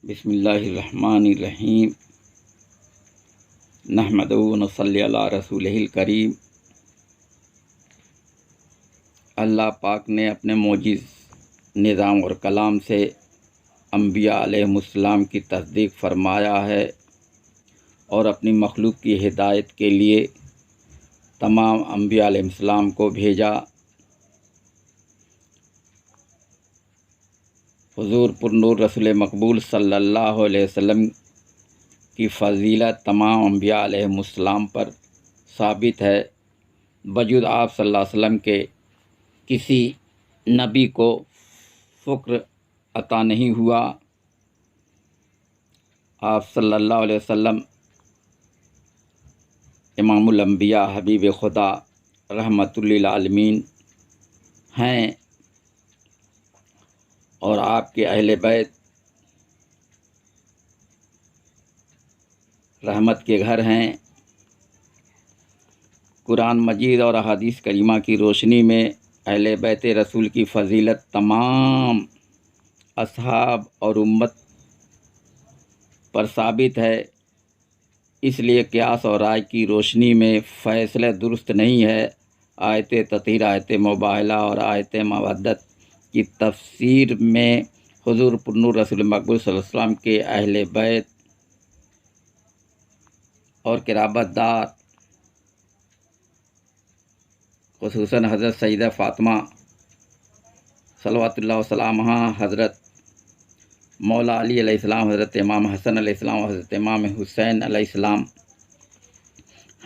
بسم اللہ الرحمن الرحیم نحمدہ و نصلی علی رسولہ الکریم۔ اللہ پاک نے اپنے معجز نظام اور کلام سے انبیاء علیہم السلام کی تصدیق فرمایا ہے اور اپنی مخلوق کی ہدایت کے لیے تمام انبیاء علیہم السلام کو بھیجا۔ حضور پرنور رسول مقبول صلی اللہ علیہ وسلم کی فضیلت تمام انبیاء علیہم السلام پر ثابت ہے۔ وجود آپ صلی اللہ علیہ وسلم کے کسی نبی کو فخر عطا نہیں ہوا۔ آپ صلی اللہ علیہ وسلم امام الانبیاء حبیب خدا رحمت للعالمین ہیں اور آپ کے اہل بیت رحمت کے گھر ہیں۔ قرآن مجید اور احادیث کریمہ کی روشنی میں اہل بیت رسول کی فضیلت تمام اصحاب اور امت پر ثابت ہے، اس لیے قیاس اور رائے کی روشنی میں فیصلہ درست نہیں ہے۔ آیت تطہیر، آیت مباہلہ اور آیت مودت کی تفسیر میں حضور پرنور رسول مقبول صلی اللہ علیہ وسلم کے اہل بیت اور قرابت دار خصوصاً حضرت سیدہ فاطمہ صلوات اللہ وسلامہ، حضرت مولا علی علیہ السلام، حضرت امام حسن علیہ السلام اور حضرت امام حسین علیہ السلام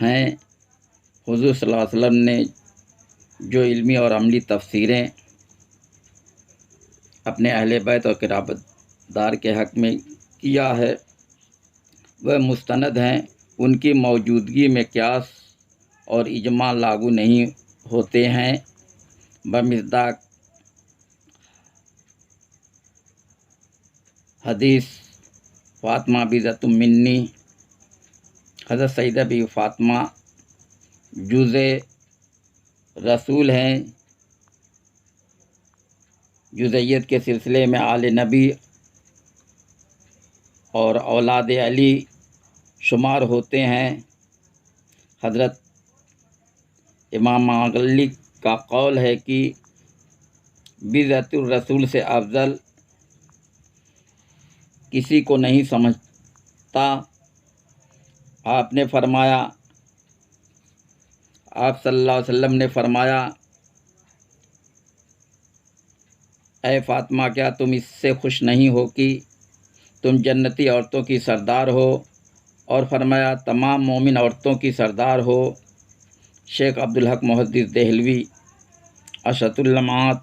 ہیں۔ حضور صلی اللہ علیہ وسلم نے جو علمی اور عملی تفسیریں اپنے اہل بیت اور قرابت دار کے حق میں کیا ہے وہ مستند ہیں۔ ان کی موجودگی میں قیاس اور اجماع لاگو نہیں ہوتے ہیں۔ بمصداق حدیث فاطمہ بضعۃ منی، حضرت سیدہ بی فاطمہ جز رسول ہیں۔ جزئیت کے سلسلے میں آل نبی اور اولاد علی شمار ہوتے ہیں۔ حضرت امام مالک کا قول ہے کہ بضعۃ الرسول سے افضل کسی کو نہیں سمجھتا۔ آپ صلی اللہ علیہ وسلم نے فرمایا، اے فاطمہ، کیا تم اس سے خوش نہیں ہو کہ تم جنتی عورتوں کی سردار ہو؟ اور فرمایا تمام مومن عورتوں کی سردار ہو۔ شیخ عبدالحق محدث دہلوی اشرۃ اللمعات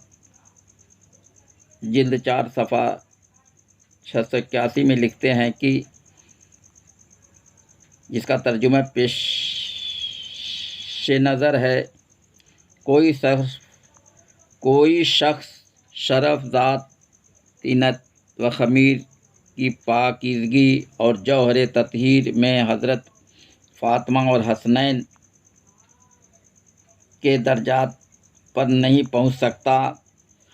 جلد 4 صفحہ 681 میں لکھتے ہیں کہ جس کا ترجمہ پیش نظر ہے، کوئی شخص شرف، ذات، طینت و خمیر کی پاکیزگی اور جوہر تطہیر میں حضرت فاطمہ اور حسنین کے درجات پر نہیں پہنچ سکتا۔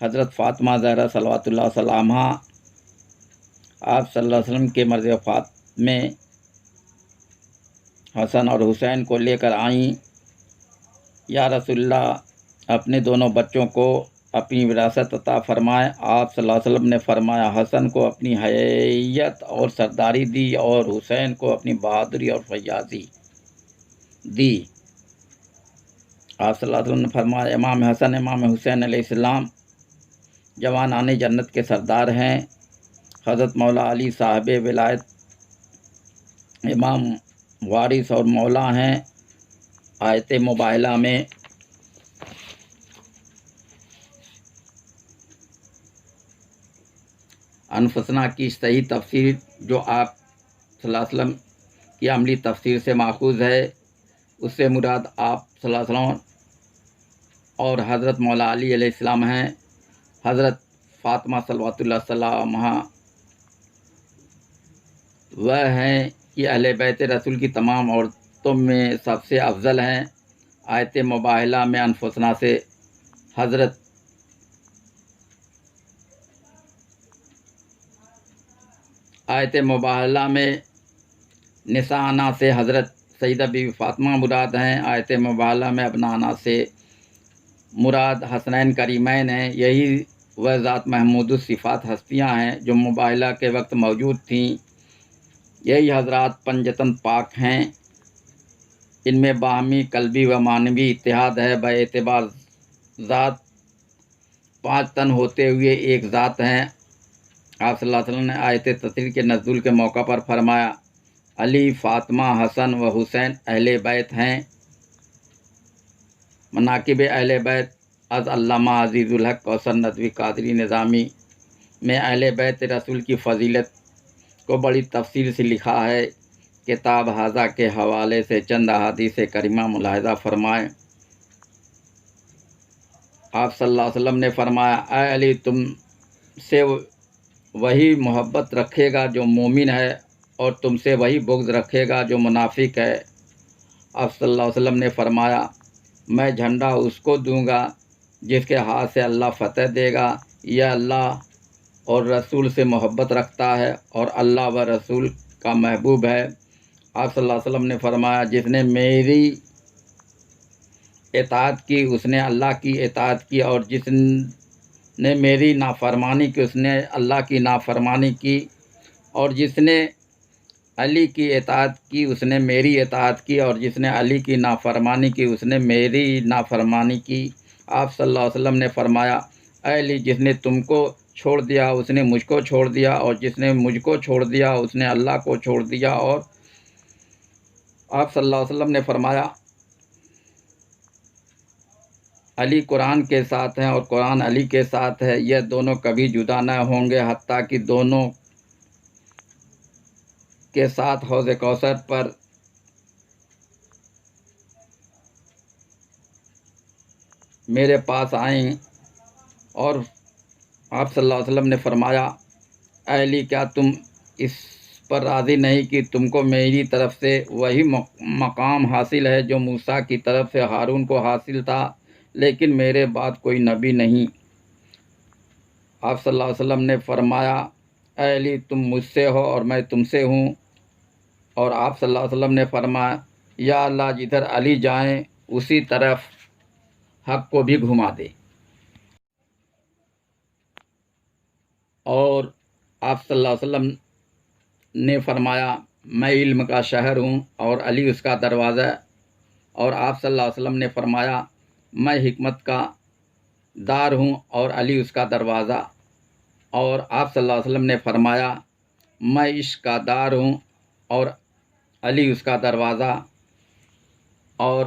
حضرت فاطمہ زہرا صلوات اللہ وسلامہ آپ صلی اللہ علیہ وسلم کے مرض وفات میں حسن اور حسین کو لے کر آئیں۔ یا رسول اللہ، اپنے دونوں بچوں کو اپنی وراثت عطا فرمائے۔ آپ صلی اللہ علیہ وسلم نے فرمایا، حسن کو اپنی حیت اور سرداری دی اور حسین کو اپنی بہادری اور فیاضی دی۔ آپ صلی اللہ علیہ وسلم نے فرمایا، امام حسن، امام حسین علیہ السلام جوانان جنت کے سردار ہیں۔ حضرت مولا علی صاحب ولایت امام وارث اور مولا ہیں۔ آیت مباہلہ میں انفسنا کی صحیح تفسیر جو آپ صلی اللہ علیہ وسلم کی عملی تفسیر سے ماخوذ ہے، اس سے مراد آپ صلی اللہ علیہ وسلم اور حضرت مولا علی علیہ السلام ہیں۔ حضرت فاطمہ صلوات اللہ وسلامہ وہ ہیں کہ اہل بیت رسول کی تمام عورتوں میں سب سے افضل ہیں۔ آیت مباہلہ میں انفسنا سے حضرت آیت مباہلہ میں نساء سے حضرت سیدہ بی بی فاطمہ مراد ہیں، آیت مباہلہ میں ابناء سے مراد حسنین کریمین ہیں۔ یہی وہ ذات محمود الصفات ہستیاں ہیں جو مباہلہ کے وقت موجود تھیں۔ یہی حضرات پنجتن پاک ہیں، ان میں باہمی قلبی و معنوی اتحاد ہے۔ باعتبار ذات 5 تن ہوتے ہوئے ایک ذات ہیں۔ آپ صلی اللہ علیہ وسلم نے آیت تطہیر کے نزول کے موقع پر فرمایا، علی، فاطمہ، حسن و حسین اہل بیت ہیں۔ مناقب اہل بیت از علامہ عزیز الحق کوثر ندوی قادری نظامی میں اہل بیت رسول کی فضیلت کو بڑی تفصیل سے لکھا ہے۔ کتاب ھذا کے حوالے سے چند احادیث کریمہ ملاحظہ فرمائیں۔ آپ صلی اللہ علیہ وسلم نے فرمایا، اے علی، تم سے وہی محبت رکھے گا جو مومن ہے، اور تم سے وہی بغض رکھے گا جو منافق ہے۔ آپ صلی اللہ علیہ وسلم نے فرمایا، میں جھنڈا اس کو دوں گا جس کے ہاتھ سے اللہ فتح دے گا، یہ اللہ اور رسول سے محبت رکھتا ہے اور اللہ و رسول کا محبوب ہے۔ آپ صلی اللہ علیہ وسلم نے فرمایا، جس نے میری اطاعت کی اس نے اللہ کی اطاعت کی، اور جس نے میری نافرمانی کی اس نے اللہ کی نافرمانی کی، اور جس نے علی کی اطاعت کی اس نے میری اطاعت کی، اور جس نے علی کی نافرمانی کی اس نے میری نافرمانی کی۔ آپ صلی اللہ علیہ وسلم نے فرمایا، اے علی، جس نے تم کو چھوڑ دیا اس نے مجھ کو چھوڑ دیا، اور جس نے مجھ کو چھوڑ دیا اس نے اللہ کو چھوڑ دیا۔ اور آپ صلی اللہ علیہ وسلم نے فرمایا، علی قرآن کے ساتھ ہیں اور قرآن علی کے ساتھ ہے، یہ دونوں کبھی جدا نہ ہوں گے حتیٰ کہ دونوں کے ساتھ حوض کوثر پر میرے پاس آئیں۔ اور آپ صلی اللہ علیہ وسلم نے فرمایا، اے علی، کیا تم اس پر راضی نہیں کہ تم کو میری طرف سے وہی مقام حاصل ہے جو موسیٰ کی طرف سے ہارون کو حاصل تھا، لیکن میرے بعد کوئی نبی نہیں۔ آپ صلی اللہ علیہ وسلم نے فرمایا، اے علی، تم مجھ سے ہو اور میں تم سے ہوں۔ اور آپ صلی اللہ علیہ وسلم نے فرمایا، یا اللہ، جدھر علی جائیں اسی طرف حق کو بھی گھما دے۔ اور آپ صلی اللہ علیہ وسلم نے فرمایا، میں علم کا شہر ہوں اور علی اس کا دروازہ۔ اور آپ صلی اللہ علیہ وسلم نے فرمایا، میں حکمت کا دار ہوں اور علی اس کا دروازہ۔ اور آپ صلی اللہ علیہ وسلم نے فرمایا، میں عشق کا دار ہوں اور علی اس کا دروازہ۔ اور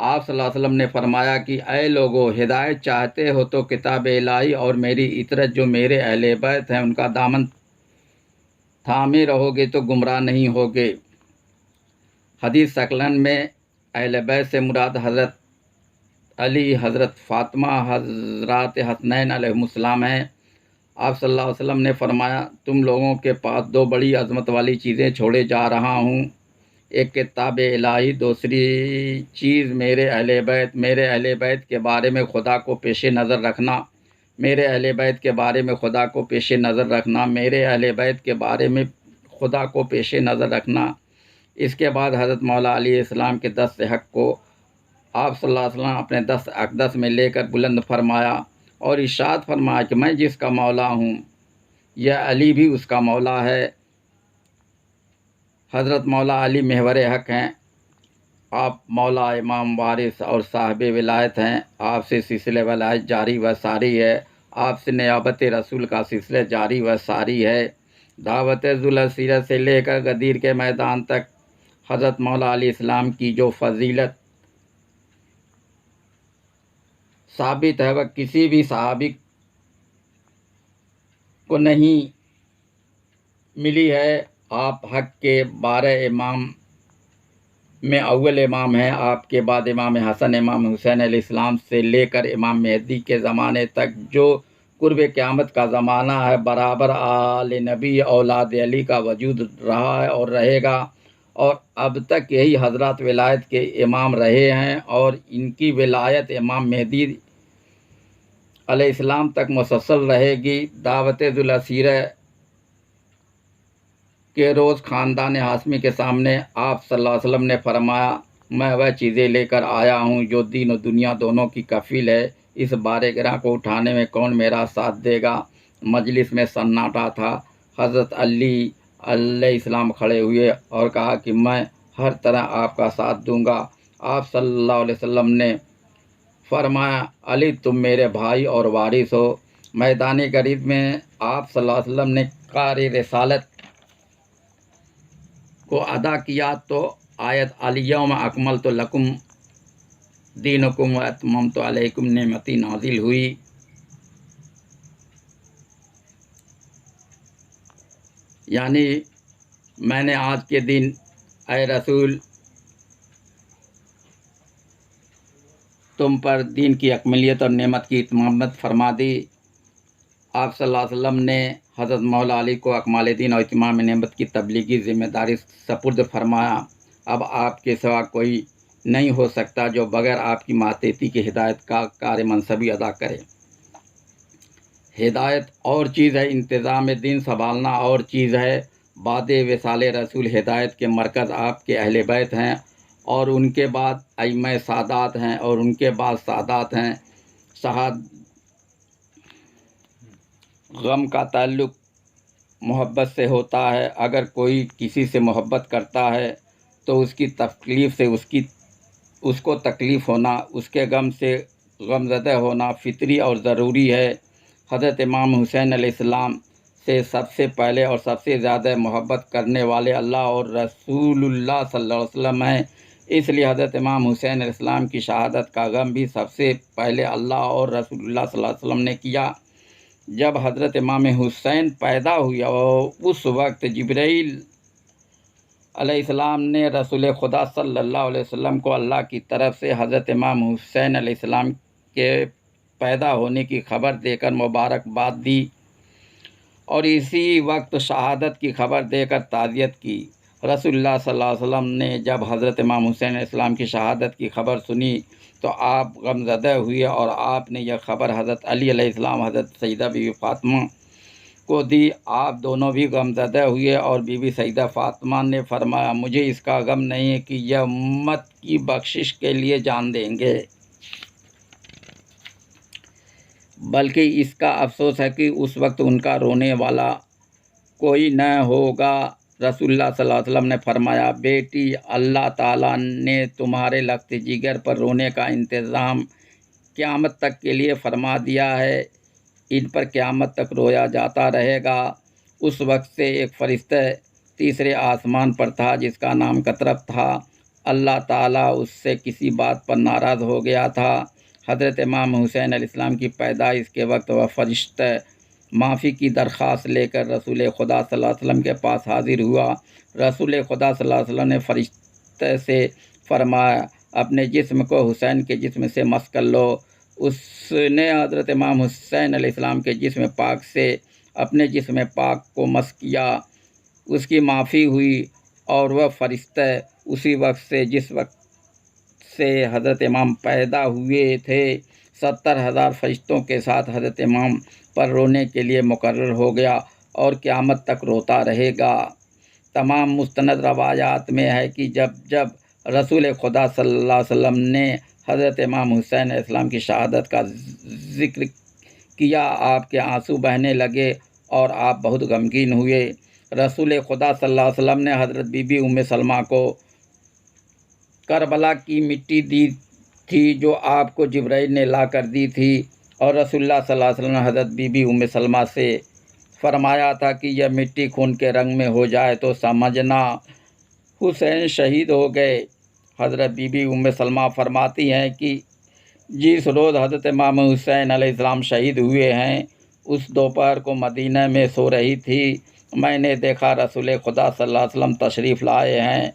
آپ صلی اللہ علیہ وسلم نے فرمایا کہ اے لوگو، ہدایت چاہتے ہو تو کتاب الہی اور میری اطرت جو میرے اہل بیت ہیں ان کا دامن تھامے رہو گے تو گمراہ نہیں ہوگے۔ حدیث ثقلین میں اہل بیت سے مراد حضرت علی، حضرت فاطمہ، حضرات حسنین علیہ السلام ہیں۔ آپ صلی اللہ علیہ وسلم نے فرمایا، تم لوگوں کے پاس 2 بڑی عظمت والی چیزیں چھوڑے جا رہا ہوں، ایک کتاب الہی، دوسری چیز میرے اہل بیت کے بارے میں خدا کو پیش نظر رکھنا، میرے اہل بیت کے بارے میں خدا کو پیش نظر رکھنا، میرے اہل بیت کے بارے میں خدا کو پیش نظر رکھنا۔ اس کے بعد حضرت مولا علیہ السلام کے دست حق کو آپ صلی اللہ علیہ وسلم اپنے دست اقدس میں لے کر بلند فرمایا اور ارشاد فرمایا کہ میں جس کا مولا ہوں یہ علی بھی اس کا مولا ہے۔ حضرت مولا علی محور حق ہیں، آپ مولا، امام، وارث اور صاحب ولایت ہیں۔ آپ سے سلسلہ ولایت جاری و ساری ہے، آپ سے نیابت رسول کا سلسلہ جاری و ساری ہے۔ دعوت ذوالسیرت سے لے کر غدیر کے میدان تک حضرت مولا علیہ السلام کی جو فضیلت ثابت ہے وہ کسی بھی صحابی کو نہیں ملی ہے۔ آپ حق کے 12 امام میں اول امام ہیں، آپ کے بعد امام حسن، امام حسین علیہ السلام سے لے کر امام مہدی کے زمانے تک جو قرب قیامت کا زمانہ ہے، برابر آل نبی اولاد علی کا وجود رہا ہے اور رہے گا، اور اب تک یہی حضرات ولایت کے امام رہے ہیں، اور ان کی ولایت امام مہدی علیہ السلام تک مسلسل رہے گی۔ دعوت ذوالسیرہ کہ روز خاندان ہاشمی کے سامنے آپ صلی اللہ علیہ وسلم نے فرمایا، میں وہ چیزیں لے کر آیا ہوں جو دین و دنیا دونوں کی کفیل ہے، اس بارے گراں کو اٹھانے میں کون میرا ساتھ دے گا؟ مجلس میں سناٹا تھا۔ حضرت علی علیہ السلام کھڑے ہوئے اور کہا کہ میں ہر طرح آپ کا ساتھ دوں گا۔ آپ صلی اللہ علیہ وسلم نے فرمایا، علی تم میرے بھائی اور وارث ہو۔ میدان غریب میں آپ صلی اللہ علیہ وسلم نے کار رسالت کو ادا کیا تو آیت الیوم اکملت لکم دینکم و اتممت علیکم نعمتی نازل ہوئی۔ یعنی میں نے آج کے دن اے رسول تم پر دین کی اکملیت اور نعمت کی اتمامت فرما دی۔ آپ صلی اللہ علیہ وسلم نے حضرت مولا علی کو اکمال دین اور اتمام نعمت کی تبلیغی ذمہ داری سپرد فرمایا۔ اب آپ کے سوا کوئی نہیں ہو سکتا جو بغیر آپ کی ماتحتی کی ہدایت کا کار منصبی ادا کرے۔ ہدایت اور چیز ہے، انتظام دین سنبھالنا اور چیز ہے۔ بعد وصال رسول ہدایت کے مرکز آپ کے اہل بیت ہیں اور ان کے بعد ائمہ سادات ہیں اور ان کے بعد سادات ہیں۔ غم کا تعلق محبت سے ہوتا ہے۔ اگر کوئی کسی سے محبت کرتا ہے تو اس کی تکلیف سے اس کو تکلیف ہونا، اس کے غم سے غمزدہ ہونا فطری اور ضروری ہے۔ حضرت امام حسین علیہ السلام سے سب سے پہلے اور سب سے زیادہ محبت کرنے والے اللہ اور رسول اللہ صلی اللہ علیہ وسلم ہیں۔ اس لیے حضرت امام حسین علیہ السلام کی شہادت کا غم بھی سب سے پہلے اللہ اور رسول اللہ صلی اللہ علیہ وسلم نے کیا۔ جب حضرت امام حسین پیدا ہوئے اس وقت جبرائیل علیہ السلام نے رسول خدا صلی اللہ علیہ وسلم کو اللہ کی طرف سے حضرت امام حسین علیہ السلام کے پیدا ہونے کی خبر دے کر مبارکباد دی اور اسی وقت شہادت کی خبر دے کر تعزیت کی۔ رسول اللہ صلی اللہ علیہ وسلم نے جب حضرت امام حسین علیہ السلام کی شہادت کی خبر سنی تو آپ غمزدہ ہوئے اور آپ نے یہ خبر حضرت علی علیہ السلام حضرت سیدہ بی بی فاطمہ کو دی۔ آپ دونوں بھی غمزدہ ہوئے اور بی بی سیدہ فاطمہ نے فرمایا، مجھے اس کا غم نہیں ہے کہ یہ امت کی بخشش کے لیے جان دیں گے، بلکہ اس کا افسوس ہے کہ اس وقت ان کا رونے والا کوئی نہ ہوگا۔ رسول اللہ صلی اللہ علیہ وسلم نے فرمایا، بیٹی اللہ تعالیٰ نے تمہارے لخت جگر پر رونے کا انتظام قیامت تک کے لیے فرما دیا ہے، ان پر قیامت تک رویا جاتا رہے گا۔ اس وقت سے ایک فرشتہ تیسرے آسمان پر تھا جس کا نام قطرب تھا۔ اللہ تعالیٰ اس سے کسی بات پر ناراض ہو گیا تھا۔ حضرت امام حسین علیہ السلام کی پیدائش کے وقت وہ فرشتہ معافی کی درخواست لے کر رسول خدا صلی اللہ علیہ وسلم کے پاس حاضر ہوا۔ رسول خدا صلی اللہ علیہ وسلم نے فرشتے سے فرمایا، اپنے جسم کو حسین کے جسم سے مس کر لو۔ اس نے حضرت امام حسین علیہ السلام کے جسم پاک سے اپنے جسم پاک کو مس کیا، اس کی معافی ہوئی اور وہ فرشتہ اسی وقت سے جس وقت سے حضرت امام پیدا ہوئے تھے 70,000 فرشتوں کے ساتھ حضرت امام پر رونے کے لیے مقرر ہو گیا اور قیامت تک روتا رہے گا۔ تمام مستند روایات میں ہے کہ جب رسول خدا صلی اللہ علیہ وسلم نے حضرت امام حسین علیہ السلام کی شہادت کا ذکر کیا، آپ کے آنسو بہنے لگے اور آپ بہت غمگین ہوئے۔ رسول خدا صلی اللہ علیہ وسلم نے حضرت بی بی ام سلمہ کو کربلا کی مٹی دی تھی جو آپ کو جبرائیل نے لا کر دی تھی، اور رسول اللہ صلی اللہ علیہ وسلم نے حضرت بی بی ام سلمہ سے فرمایا تھا کہ یہ مٹی خون کے رنگ میں ہو جائے تو سمجھنا حسین شہید ہو گئے۔ حضرت بی بی ام سلمہ فرماتی ہیں کہ جس روز حضرت امام حسین علیہ السلام شہید ہوئے ہیں اس دوپہر کو مدینہ میں سو رہی تھی، میں نے دیکھا رسول خدا صلی اللہ علیہ وسلم تشریف لائے ہیں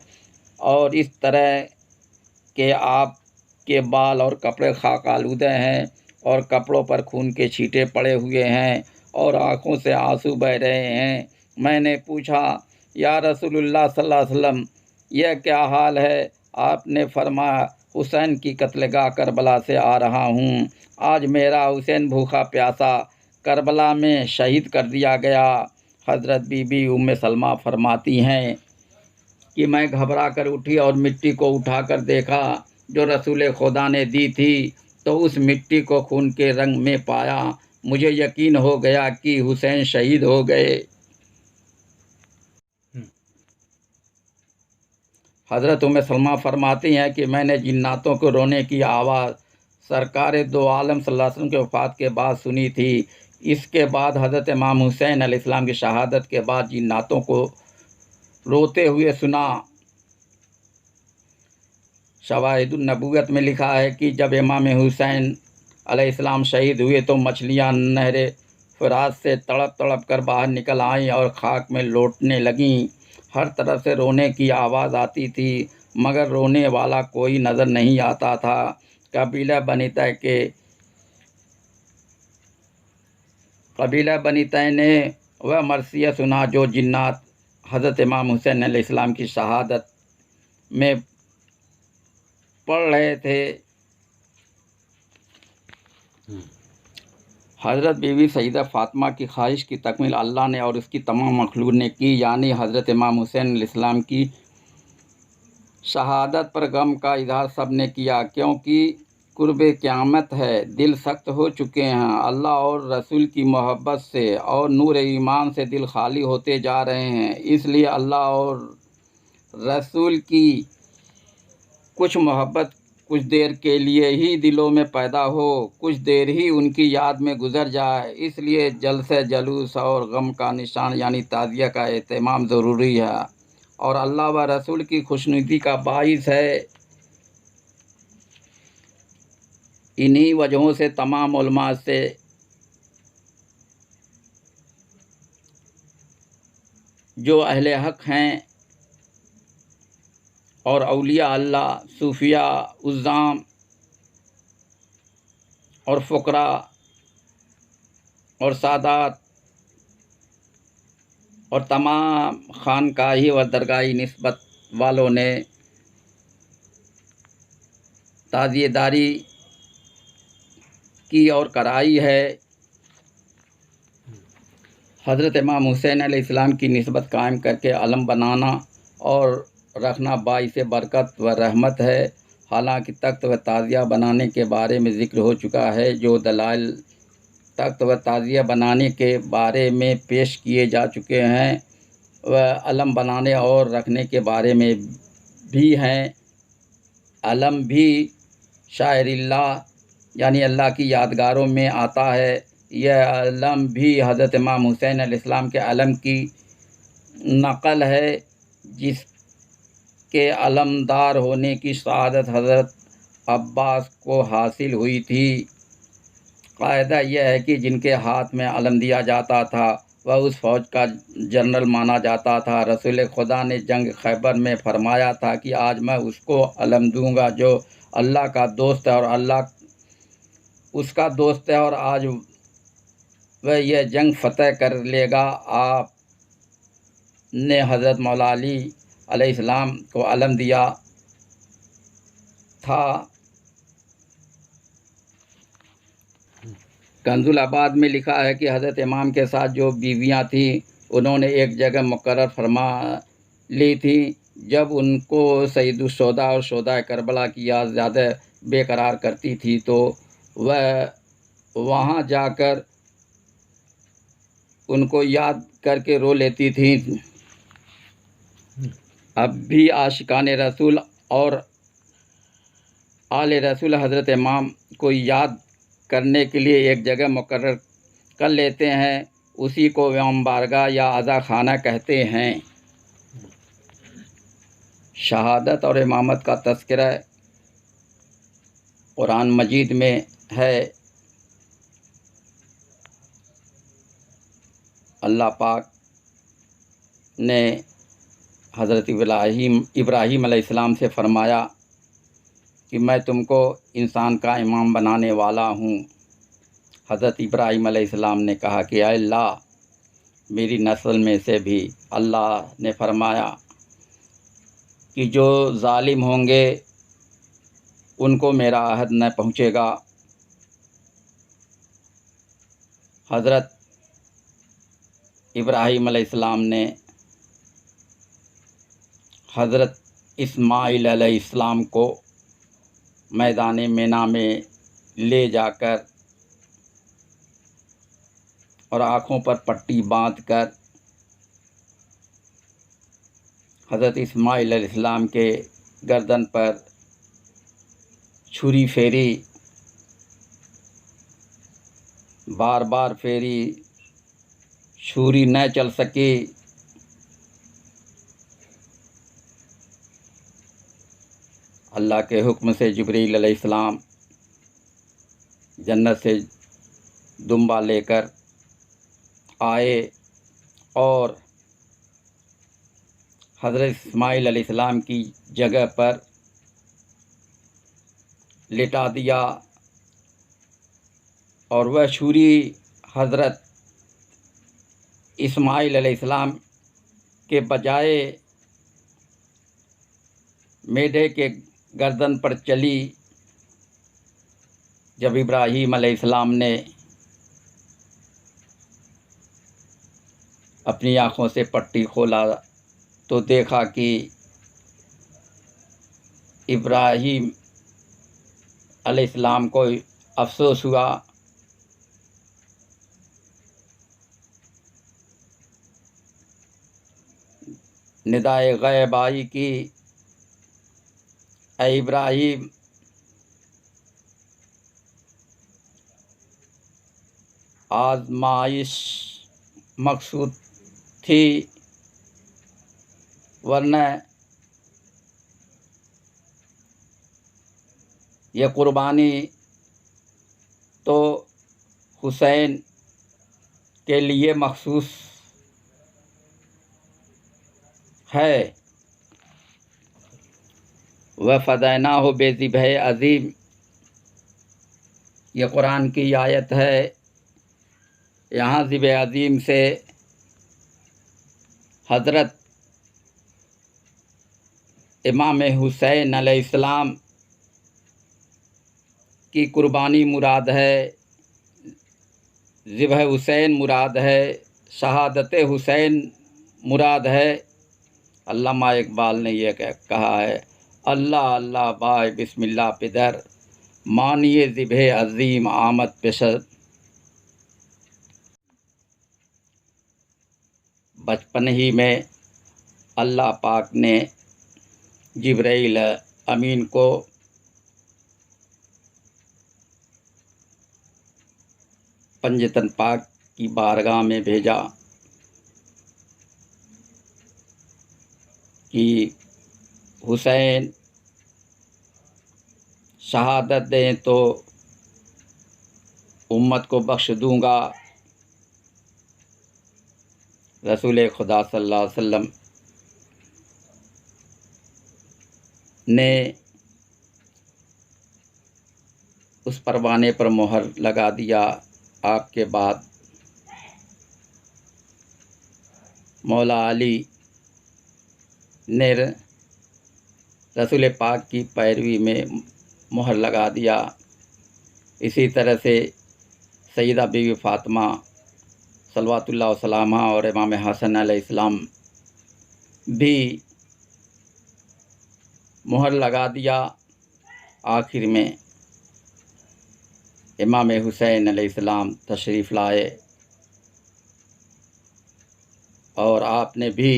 اور اس طرح کہ آپ کے بال اور کپڑے خاک آلودہ ہیں اور کپڑوں پر خون کے چھینٹے پڑے ہوئے ہیں اور آنکھوں سے آنسو بہہ رہے ہیں۔ میں نے پوچھا، یا رسول اللہ صلی اللہ علیہ وسلم یہ کیا حال ہے؟ آپ نے فرمایا، حسین کی قتل گاہ کربلا سے آ رہا ہوں، آج میرا حسین بھوکا پیاسا کربلا میں شہید کر دیا گیا۔ حضرت بی بی ام سلمہ فرماتی ہیں کہ میں گھبرا کر اٹھی اور مٹی کو اٹھا کر دیکھا جو رسول خدا نے دی تھی، تو اس مٹی کو خون کے رنگ میں پایا۔ مجھے یقین ہو گیا کہ حسین شہید ہو گئے۔ حضرت ام سلمہ فرماتی ہیں کہ میں نے جناتوں کو رونے کی آواز سرکار دو عالم صلی اللہ علیہ وسلم کے وفات کے بعد سنی تھی۔ اس کے بعد حضرت امام حسین علیہ السلام کی شہادت کے بعد جناتوں کو روتے ہوئے سنا۔ شواہد النبوت میں لکھا ہے کہ جب امام حسین علیہ السلام شہید ہوئے تو مچھلیاں نہر فرات سے تڑپ تڑپ کر باہر نکل آئیں اور خاک میں لوٹنے لگیں۔ ہر طرف سے رونے کی آواز آتی تھی مگر رونے والا کوئی نظر نہیں آتا تھا۔ قبیلہ بنی تیع نے وہ مرثیہ سنا جو جنات حضرت امام حسین علیہ السلام کی شہادت میں پڑھ رہے تھے۔ حضرت بی بی سیدہ فاطمہ کی خواہش کی تکمیل اللہ نے اور اس کی تمام مخلوق نے کی، یعنی حضرت امام حسین علیہ السلام کی شہادت پر غم کا اظہار سب نے کیا، کیونکہ قرب قیامت ہے، دل سخت ہو چکے ہیں۔ اللہ اور رسول کی محبت سے اور نور ایمان سے دل خالی ہوتے جا رہے ہیں، اس لیے اللہ اور رسول کی کچھ محبت کچھ دیر کے لیے ہی دلوں میں پیدا ہو، کچھ دیر ہی ان کی یاد میں گزر جائے، اس لیے جلسہ جلوس اور غم کا نشان یعنی تعزیہ کا اہتمام ضروری ہے اور اللہ و رسول کی خوشنودی کا باعث ہے۔ انہی وجہوں سے تمام علماء سے جو اہل حق ہیں اور اولیاء اللہ، صوفیاء، عظام اور فقراء اور سادات اور تمام خانقاہی و درگاہی نسبت والوں نے تعزیہ داری کی اور کرائی ہے۔ حضرت امام حسین علیہ السلام کی نسبت قائم کر کے علم بنانا اور رکھنا باعث برکت و رحمت ہے۔ حالانکہ تخت و تعزیہ بنانے کے بارے میں ذکر ہو چکا ہے، جو دلائل تخت و تعزیہ بنانے کے بارے میں پیش کیے جا چکے ہیں وہ علم بنانے اور رکھنے کے بارے میں بھی ہیں۔ علم بھی شاعر اللہ یعنی اللہ کی یادگاروں میں آتا ہے۔ یہ علم بھی حضرت امام حسین علیہ السلام کے علم کی نقل ہے، جس کے علمدار ہونے کی سعادت حضرت عباس کو حاصل ہوئی تھی۔ قاعدہ یہ ہے کہ جن کے ہاتھ میں علم دیا جاتا تھا وہ اس فوج کا جنرل مانا جاتا تھا۔ رسول خدا نے جنگ خیبر میں فرمایا تھا کہ آج میں اس کو علم دوں گا جو اللہ کا دوست ہے اور اللہ اس کا دوست ہے، اور آج وہ یہ جنگ فتح کر لے گا۔ آپ نے حضرت مولا علی علیہ السلام کو علم دیا تھا۔ کنز العباد میں لکھا ہے کہ حضرت امام کے ساتھ جو بیویاں تھیں انہوں نے ایک جگہ مقرر فرما لی تھی۔ جب ان کو سید الشہداء اور شہداء کربلا کی یاد زیادہ بے قرار کرتی تھی تو وہ وہاں جا کر ان کو یاد کر کے رو لیتی تھیں۔ اب بھی عاشقان رسول اور آل رسول حضرت امام کو یاد کرنے کے لیے ایک جگہ مقرر کر لیتے ہیں، اسی کو امام بارگاہ یا عزا خانہ کہتے ہیں۔ شہادت اور امامت کا تذکرہ قرآن مجید میں ہے۔ اللہ پاک نے حضرت ابراہیم علیہ السلام سے فرمایا کہ میں تم کو انسان کا امام بنانے والا ہوں۔ حضرت ابراہیم علیہ السلام نے کہا کہ اے اللہ میری نسل میں سے بھی۔ اللہ نے فرمایا کہ جو ظالم ہوں گے ان کو میرا عہد نہ پہنچے گا۔ حضرت ابراہیم علیہ السلام نے حضرت اسماعیل علیہ السلام کو میدان مینا میں لے جا کر اور آنکھوں پر پٹی باندھ کر حضرت اسماعیل علیہ السلام کے گردن پر چھری پھیری، بار بار پھیری، چھری نہ چل سکی۔ اللہ کے حکم سے جبریل علیہ السلام جنت سے دمبا لے کر آئے اور حضرت اسماعیل علیہ السلام کی جگہ پر لٹا دیا، اور وہ چھری حضرت اسماعیل علیہ السلام کے بجائے میڈے کے گردن پر چلی۔ جب ابراہیم علیہ السلام نے اپنی آنکھوں سے پٹی کھولا تو دیکھا کہ ابراہیم علیہ السلام کو افسوس ہوا۔ ندائے غیب آئی کہ اے ابراہیم، آزمائش مقصود تھی، ورنہ یہ قربانی تو حسین کے لیے مخصوص ہے۔ وَفَدَيْنَاهُ بِذِبْحٍ عَظِيمٍ، یہ قرآن کی آیت ہے۔ یہاں ذبح عظیم سے حضرت امام حسین علیہ السلام کی قربانی مراد ہے، ذبح حسین مراد ہے، شہادت حسین مراد ہے۔ علامہ اقبال نے یہ کہا ہے، اللہ اللہ بائے بسم اللہ پدر، مانیے ذبح عظیم آمد پیشر۔ بچپن ہی میں اللہ پاک نے جبرائیل امین کو پنجتن پاک کی بارگاہ میں بھیجا کہ حسین شہادت دیں تو امت کو بخش دوں گا۔ رسول خدا صلی اللہ علیہ وسلم نے اس پروانے پر مہر لگا دیا۔ آپ کے بعد مولا علی نے رسول پاک کی پیروی میں مہر لگا دیا۔ اسی طرح سے سیدہ بیوی فاطمہ صلوات اللہ وسلامہ اور امام حسن علیہ السلام بھی مہر لگا دیا۔ آخر میں امام حسین علیہ السلام تشریف لائے اور آپ نے بھی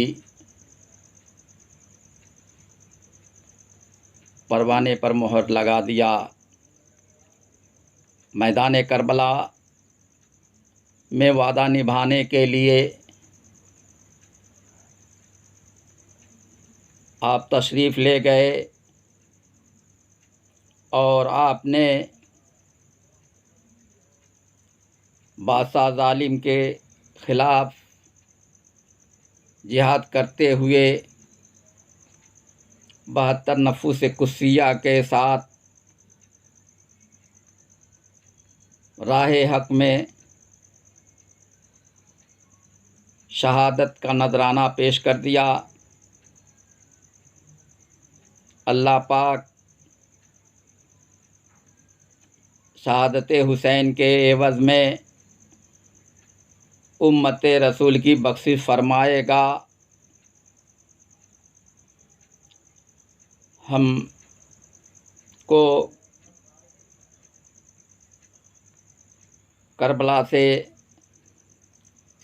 پروانے پر مہر لگا دیا۔ میدان کربلا میں وعدہ نبھانے کے لیے آپ تشریف لے گئے اور آپ نے بادشاہ ظالم کے خلاف جہاد کرتے ہوئے 72 نفوس قدسیہ کے ساتھ راہ حق میں شہادت کا نذرانہ پیش کر دیا۔ اللہ پاک شہادت حسین کے عوض میں امت رسول کی بخشش فرمائے گا۔ ہم کو کربلا سے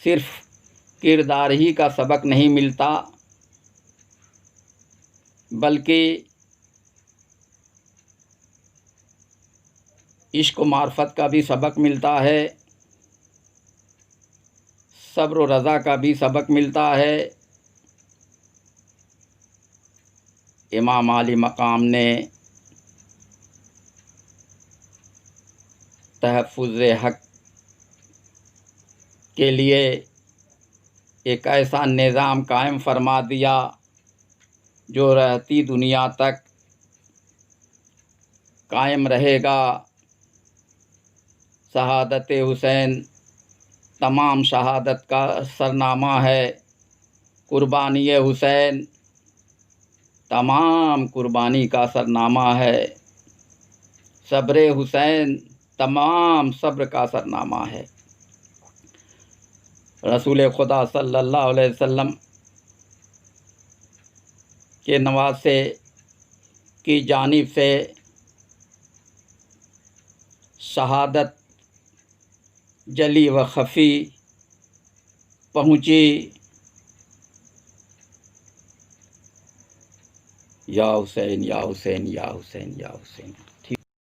صرف کردار ہی کا سبق نہیں ملتا، بلکہ عشق و معرفت کا بھی سبق ملتا ہے، صبر و رضا کا بھی سبق ملتا ہے۔ امام عالی مقام نے تحفظ حق کے لیے ایک ایسا نظام قائم فرما دیا جو رہتی دنیا تک قائم رہے گا۔ شہادت حسین تمام شہادت کا سرنامہ ہے، قربانی حسین تمام قربانی کا سرنامہ ہے، صبر حسین تمام صبر کا سرنامہ ہے۔ رسول خدا صلی اللہ علیہ وسلم کے نواسے کی جانب سے شہادت جلی و خفی پہنچی۔ یا حسین یا حسین یا حسین یا حسین۔